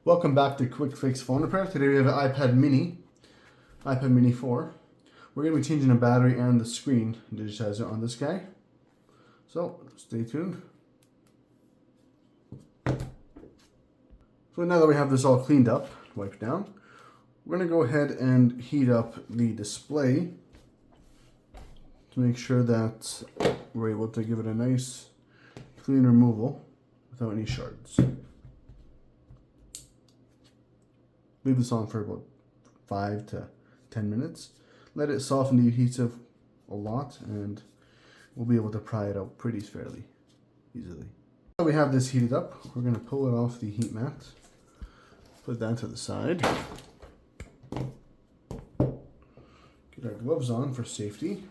Welcome back to Quick Fix Phone Repair. Today we have an iPad Mini 4. We're going to be changing the battery and the screen digitizer on this guy. So stay tuned. So now that we have this all cleaned up, wiped down, we're going to go ahead and heat up the display to make sure that we're able to give it a nice clean removal without any shards. Leave this on for about 5 to 10 minutes. Let it soften the adhesive a lot and we'll be able to pry it out pretty fairly easily. Now we have this heated up, we're going to pull it off the heat mat. Put that to the side. Get our gloves on for safety.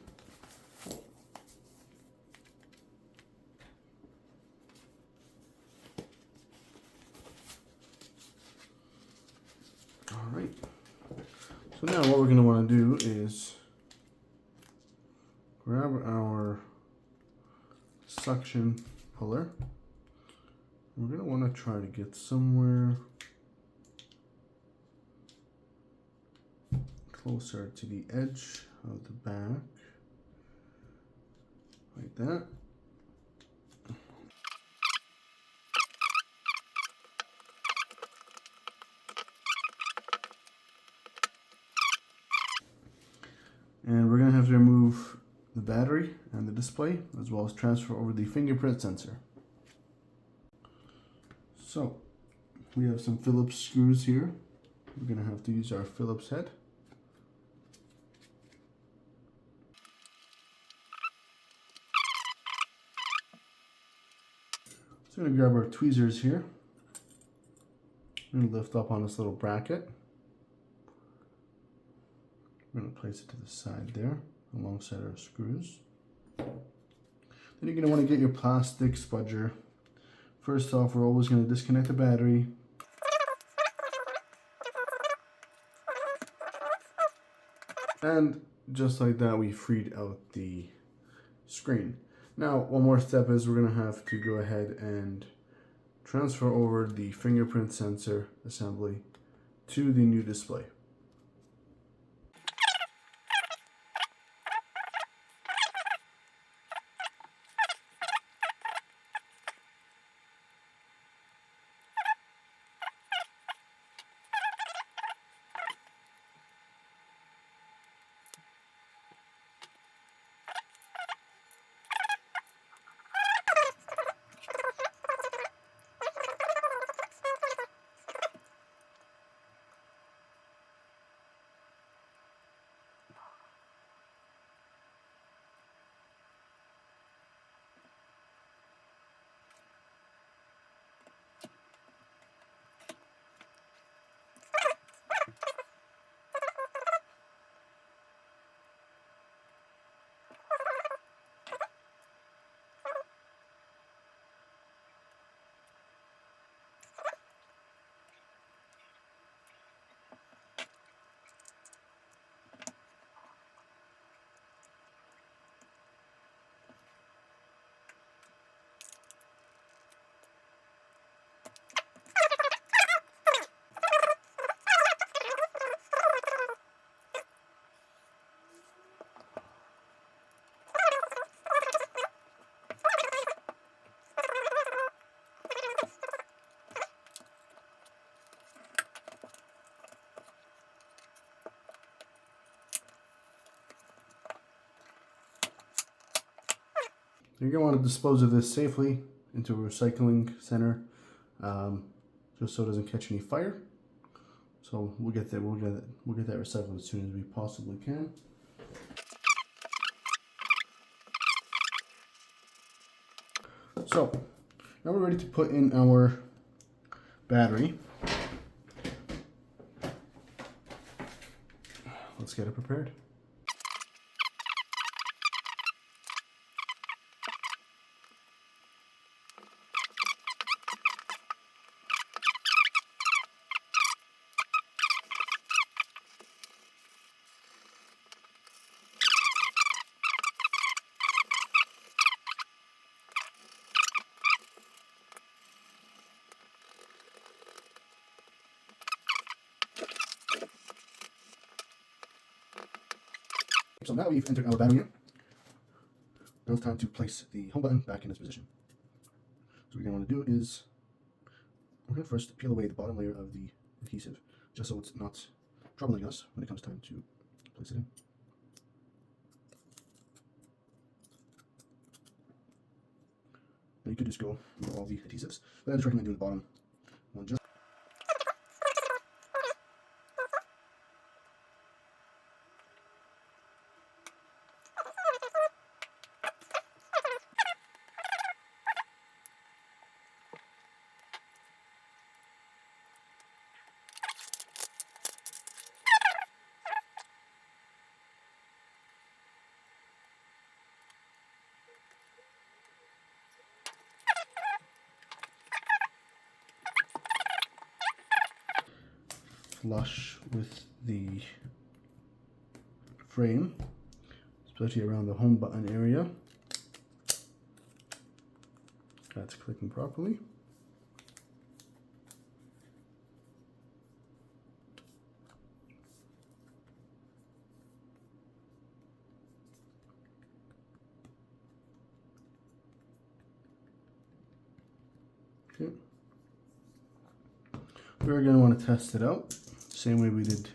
Alright, so now what we're going to want to do is grab our suction puller. We're going to want to try to get somewhere closer to the edge of the back, like that. And we're going to have to remove the battery and the display, as well as transfer over the fingerprint sensor. So, we have some Phillips screws here. We're going to have to use our Phillips head. So, we're going to grab our tweezers here. We're going to lift up on this little bracket. We're going to place it to the side there, alongside our screws. Then you're going to want to get your plastic spudger. First off, we're always going to disconnect the battery. And just like that, we freed out the screen. Now, one more step is we're going to have to go ahead and transfer over the fingerprint sensor assembly to the new display. You're going to want to dispose of this safely into a recycling center, just so it doesn't catch any fire. So we'll get that recycled as soon as we possibly can. So now we're ready to put in our battery. Let's get it prepared. So now we've entered our battery in. Now it's time to place the home button back in its position. So what you're going to want to do is, we're going to first peel away the bottom layer of the adhesive, just so it's not troubling us when it comes time to place it in. And you could just go with all the adhesives, but I just recommend doing the bottom one just. Flush with the frame, especially around the home button area. That's clicking properly. Okay. We're going to want to test it out, same way we did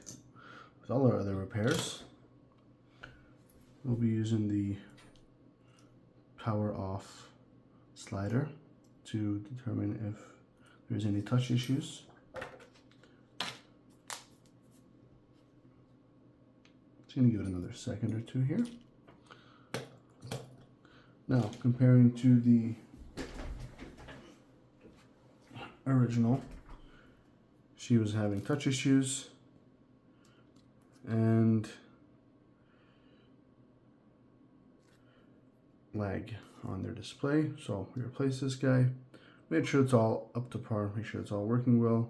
with all our other repairs. We'll be using the power off slider to determine if there's any touch issues. Just going to give it another second or two here. Now, comparing to the original, she was having touch issues and lag on their display. So we replaced this guy, made sure it's all up to par, make sure it's all working well,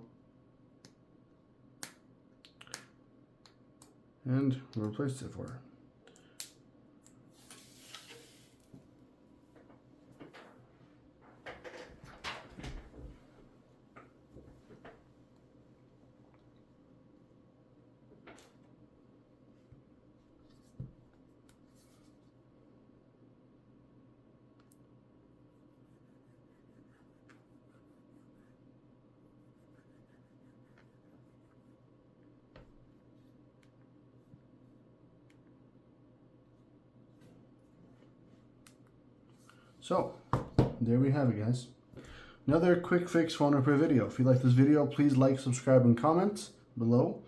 and we replaced it for her. So, there we have it, guys. Another quick fix phone repair video. If you like this video, please like, subscribe, and comment below.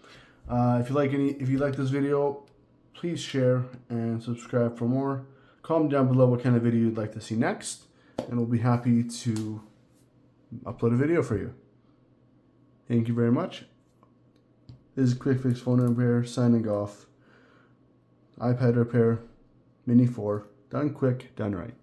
If you like this video, please share and subscribe for more. Comment down below what kind of video you'd like to see next, and we'll be happy to upload a video for you. Thank you very much. This is Quick Fix Phone Repair signing off. iPad repair, Mini 4, done quick, done right.